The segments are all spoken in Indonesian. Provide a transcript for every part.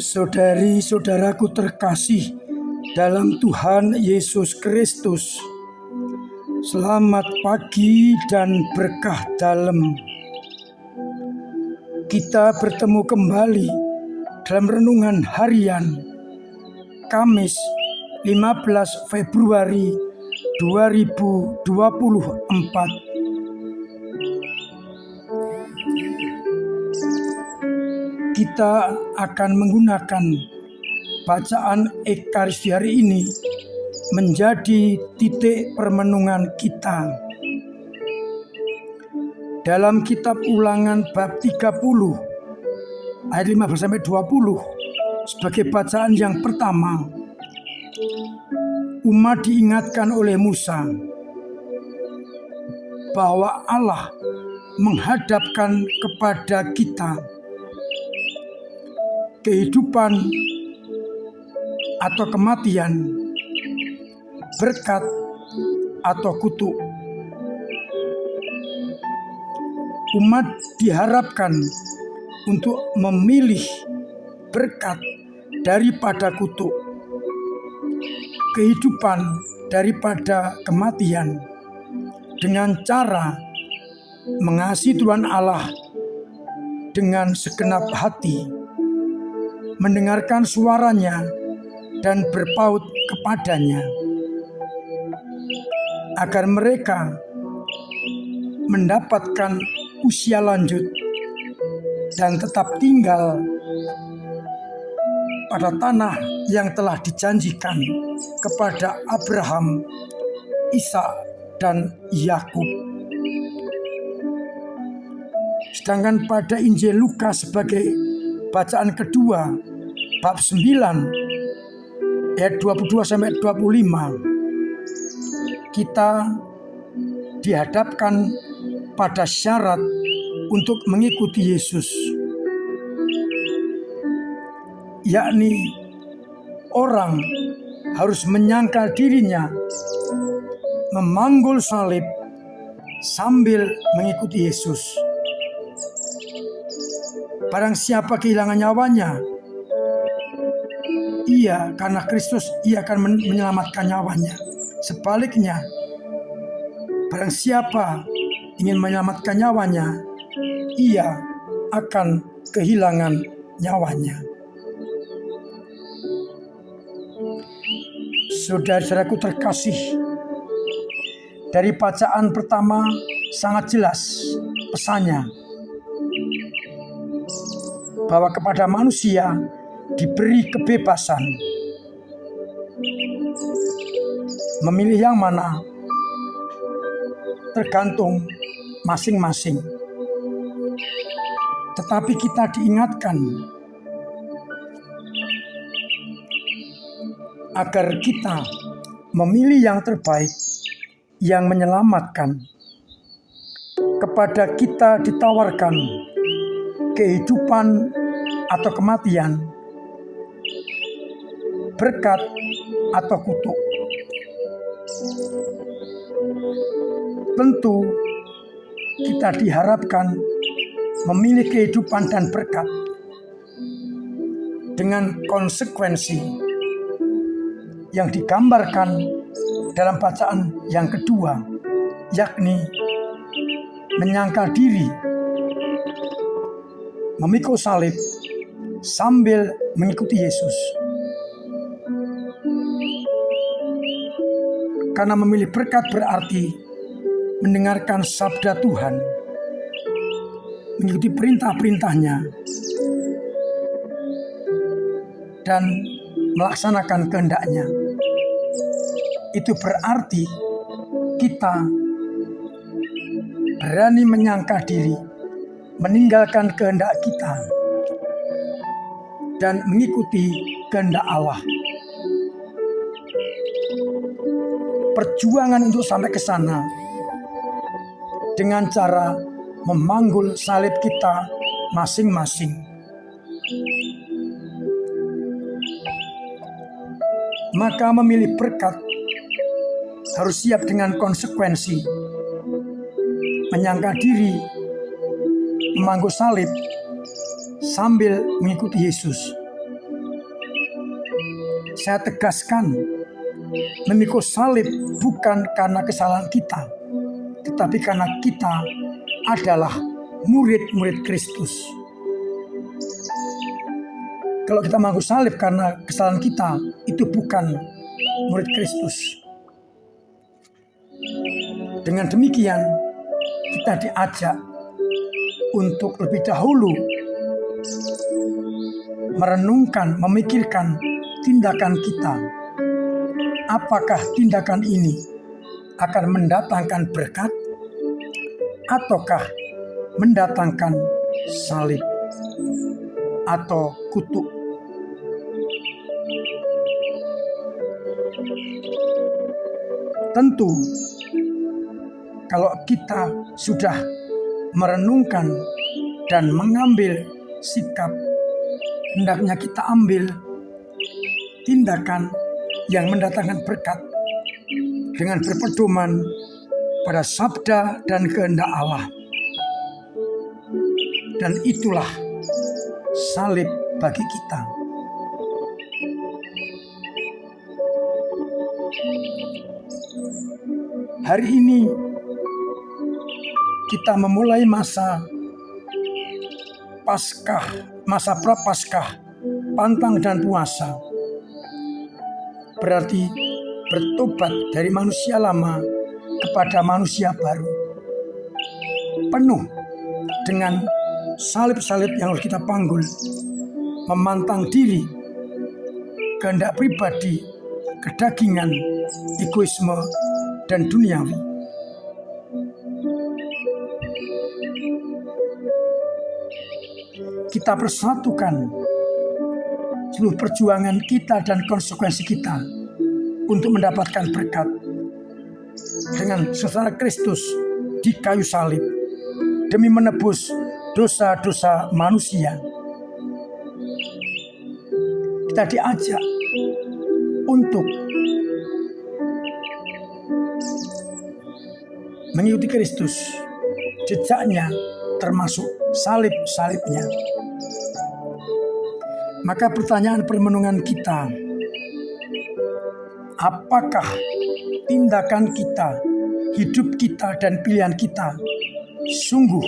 Saudari-saudaraku terkasih dalam Tuhan Yesus Kristus, selamat pagi dan berkah dalam. Kita bertemu kembali dalam renungan harian Kamis 15 Februari 2024. Kita akan menggunakan bacaan Ekaristi hari ini menjadi titik permenungan kita. Dalam kitab Ulangan bab 30 ayat 15-20 sebagai bacaan yang pertama, umat diingatkan oleh Musa bahwa Allah menghadapkan kepada kita kehidupan atau kematian, berkat atau kutuk. Umat diharapkan untuk memilih berkat daripada kutuk, kehidupan daripada kematian, dengan cara mengasihi Tuhan Allah dengan segenap hati, mendengarkan suaranya dan berpaut kepadanya, agar mereka mendapatkan usia lanjut dan tetap tinggal pada tanah yang telah dijanjikan kepada Abraham, Ishak, dan Yakub. Sedangkan pada Injil Lukas sebagai bacaan kedua, bab 9 ayat 22-25, kita dihadapkan pada syarat untuk mengikuti Yesus, yakni orang harus menyangkal dirinya, memanggul salib sambil mengikuti Yesus. Barang siapa kehilangan nyawanya, ia karena Kristus ia akan menyelamatkan nyawanya. Sebaliknya, barang siapa ingin menyelamatkan nyawanya, ia akan kehilangan nyawanya. Saudara-saudaraku terkasih, dari bacaan pertama sangat jelas pesannya, bahwa kepada manusia diberi kebebasan memilih yang mana tergantung masing-masing. Tetapi kita diingatkan agar kita memilih yang terbaik, yang menyelamatkan. Kepada kita ditawarkan kehidupan atau kematian, berkat atau kutuk. Tentu kita diharapkan memilih kehidupan dan berkat dengan konsekuensi yang digambarkan dalam bacaan yang kedua, yakni menyangkal diri, memikul salib sambil mengikuti Yesus. Karena memilih berkat berarti mendengarkan sabda Tuhan, mengikuti perintah-perintahnya, dan melaksanakan kehendak-Nya. Itu berarti kita berani menyangkal diri, meninggalkan kehendak kita, dan mengikuti kehendak Allah. Perjuangan untuk sampai ke sana dengan cara memanggul salib kita masing-masing. Maka memilih berkat harus siap dengan konsekuensi, menyangkal diri, memanggul salib sambil mengikuti Yesus. saya tegaskan, memikul salib bukan karena kesalahan kita, tetapi karena kita adalah murid-murid Kristus. Kalau kita memikul salib karena kesalahan kita, itu bukan murid Kristus. Dengan demikian, kita diajak untuk lebih dahulu merenungkan, memikirkan tindakan kita. Apakah tindakan ini akan mendatangkan berkat ataukah mendatangkan salib atau kutuk? Tentu kalau kita sudah merenungkan dan mengambil sikap, hendaknya kita ambil tindakan yang mendatangkan berkat dengan berpedoman pada sabda dan kehendak Allah. Dan itulah salib bagi kita. Hari ini kita memulai masa Paskah, masa Prapaskah, pantang dan puasa. Berarti bertobat dari manusia lama kepada manusia baru. Penuh dengan salib-salib yang harus kita panggul, memantang diri, kehendak pribadi, kedagingan, egoisme, dan duniawi. Kita persatukan seluruh perjuangan kita dan konsekuensi kita untuk mendapatkan berkat dengan saudara Kristus di kayu salib demi menebus dosa-dosa manusia. Kita diajak untuk mengikuti Kristus, jejaknya termasuk salib-salibnya. Maka pertanyaan permenungan kita, apakah tindakan kita, hidup kita, dan pilihan kita sungguh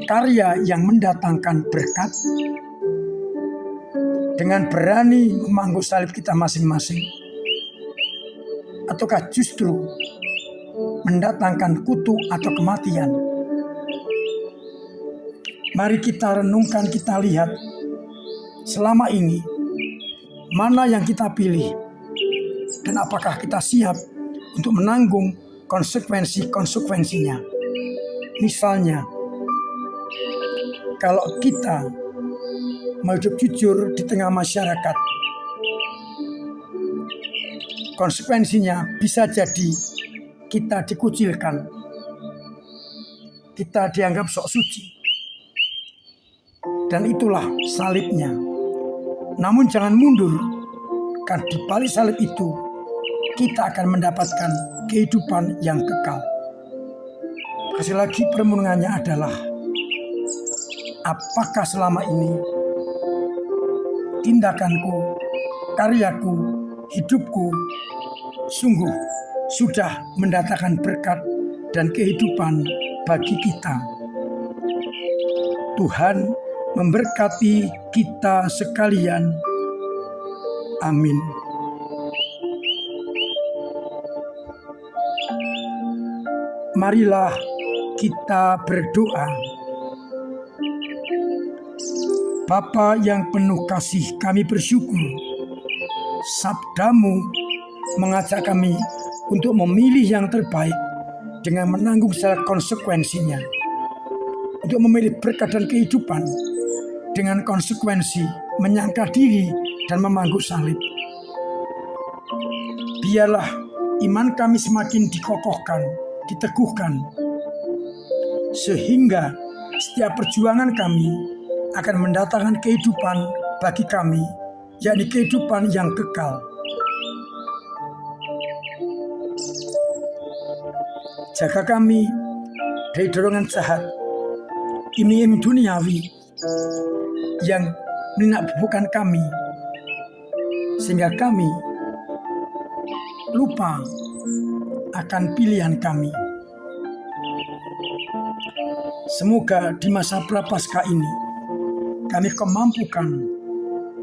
karya yang mendatangkan berkat? Dengan berani memangku salib kita masing-masing, ataukah justru mendatangkan kutuk atau kematian? Mari kita renungkan, kita lihat selama ini mana yang kita pilih dan apakah kita siap untuk menanggung konsekuensinya. Misalnya, kalau kita mau hidup jujur di tengah masyarakat, konsekuensinya bisa jadi kita dikucilkan, kita dianggap sok suci. Dan itulah salibnya. Namun jangan mundur, karena di balik salib itu kita akan mendapatkan kehidupan yang kekal. Sekali lagi permenungannya adalah, apakah selama ini tindakanku, karyaku, hidupku sungguh sudah mendatangkan berkat dan kehidupan bagi kita? Tuhan memberkati kita sekalian. Amin. Marilah kita berdoa. Bapa yang penuh kasih, kami bersyukur sabdamu mengajak kami untuk memilih yang terbaik dengan menanggung segala konsekuensinya, untuk memilih berkat dan kehidupan dengan konsekuensi menyangkal diri dan memangku salib. Biarlah iman kami semakin dikokohkan, diteguhkan, sehingga setiap perjuangan kami akan mendatangkan kehidupan bagi kami, yakni kehidupan yang kekal. Jaga kami dari dorongan jahat, iming-iming duniawi yang menakbubkan kami sehingga kami lupa akan pilihan kami. Semoga di masa prapaskah ini kami kemampukan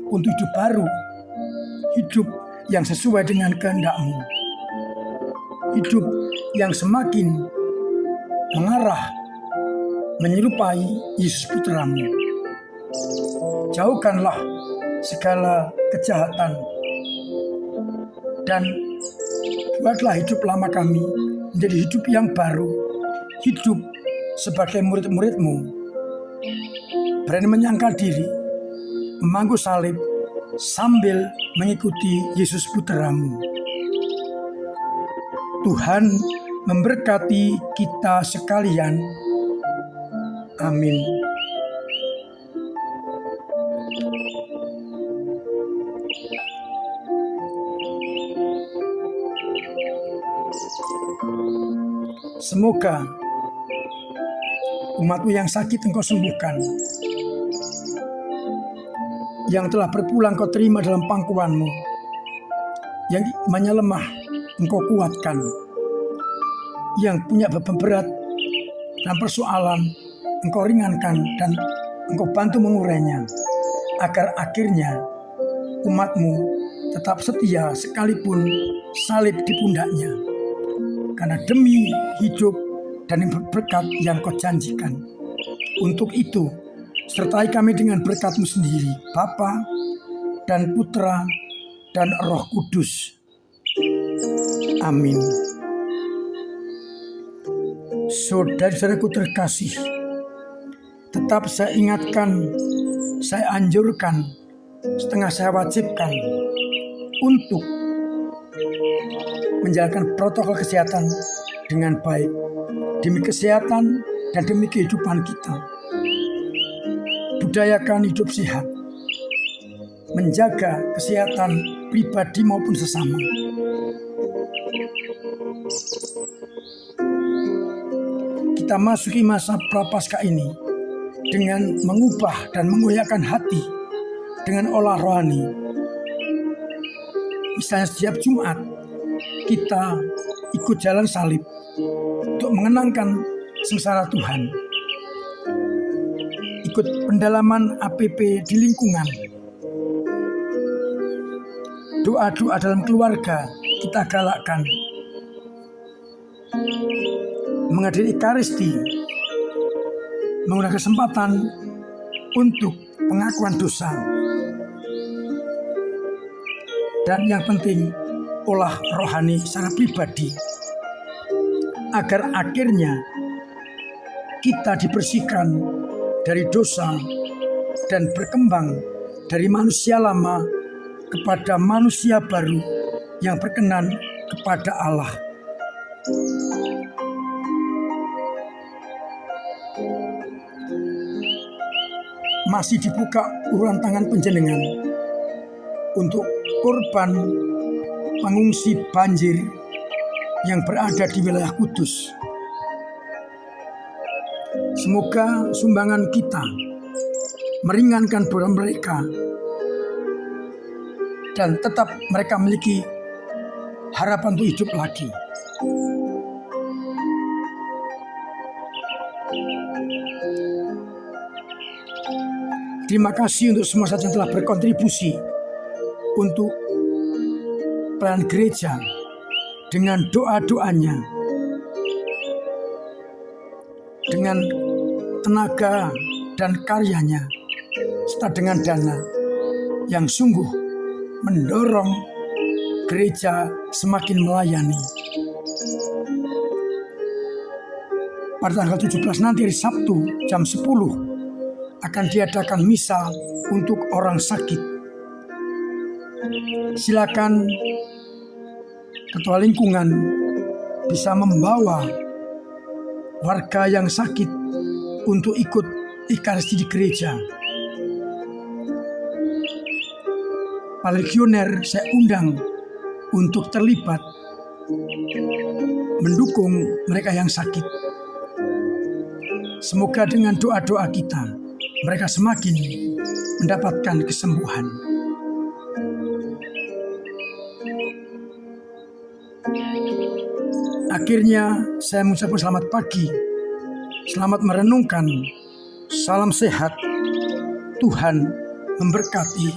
untuk hidup baru, hidup yang sesuai dengan kehendak-Mu, hidup yang semakin mengarah menyerupai Yesus Putra-Mu. Jauhkanlah segala kejahatan dan buatlah hidup lama kami menjadi hidup yang baru, hidup sebagai murid-murid-Mu, berani menyangkal diri, memangku salib sambil mengikuti Yesus Putra-Mu. Tuhan memberkati kita sekalian. Amin. Semoga umat-Mu yang sakit Engkau sembuhkan, yang telah berpulang Kau terima dalam pangkuan-Mu, yang imannya lemah Engkau kuatkan, yang punya beban berat dan persoalan Engkau ringankan dan Engkau bantu mengurainya, agar akhirnya umat-Mu tetap setia sekalipun salib di pundaknya, karena demi hidup dan berkat yang Kau janjikan. Untuk itu, sertai kami dengan berkat-Mu sendiri, Bapa dan Putra dan Roh Kudus. Amin. Saudara-saudaraku terkasih, tetap saya ingatkan, saya anjurkan, setengah saya wajibkan untuk menjalankan protokol kesehatan dengan baik demi kesehatan dan demi kehidupan kita. Budayakan hidup sehat, menjaga kesehatan pribadi maupun sesama. Kita masuki masa prapaskah ini dengan mengubah dan mengoyakkan hati dengan olah rohani. Misalnya setiap Jumat kita ikut jalan salib untuk mengenangkan sengsara Tuhan, ikut pendalaman APP di lingkungan, doa-doa dalam keluarga kita galakkan, menghadiri Ekaristi, menggunakan kesempatan untuk pengakuan dosa, dan yang penting olah rohani secara pribadi, agar akhirnya kita dibersihkan dari dosa dan berkembang dari manusia lama kepada manusia baru yang berkenan kepada Allah. Masih dibuka uluran tangan panjenengan untuk korban pengungsi banjir yang berada di wilayah Kudus. Semoga sumbangan kita meringankan beban mereka dan tetap mereka memiliki harapan untuk hidup lagi. Terima kasih untuk semua saja yang telah berkontribusi untuk pelayanan gereja dengan doa-doanya, dengan tenaga dan karyanya, serta dengan dana yang sungguh mendorong gereja semakin melayani. Pada tanggal 17 nanti hari Sabtu jam 10 akan diadakan misa untuk orang sakit. Silakan ketua lingkungan bisa membawa warga yang sakit untuk ikut Ekaristi di gereja. Para legioner saya undang untuk terlibat mendukung mereka yang sakit. Semoga dengan doa-doa kita mereka semakin mendapatkan kesembuhan. akhirnya saya mengucapkan selamat pagi, selamat merenungkan, salam sehat, Tuhan memberkati.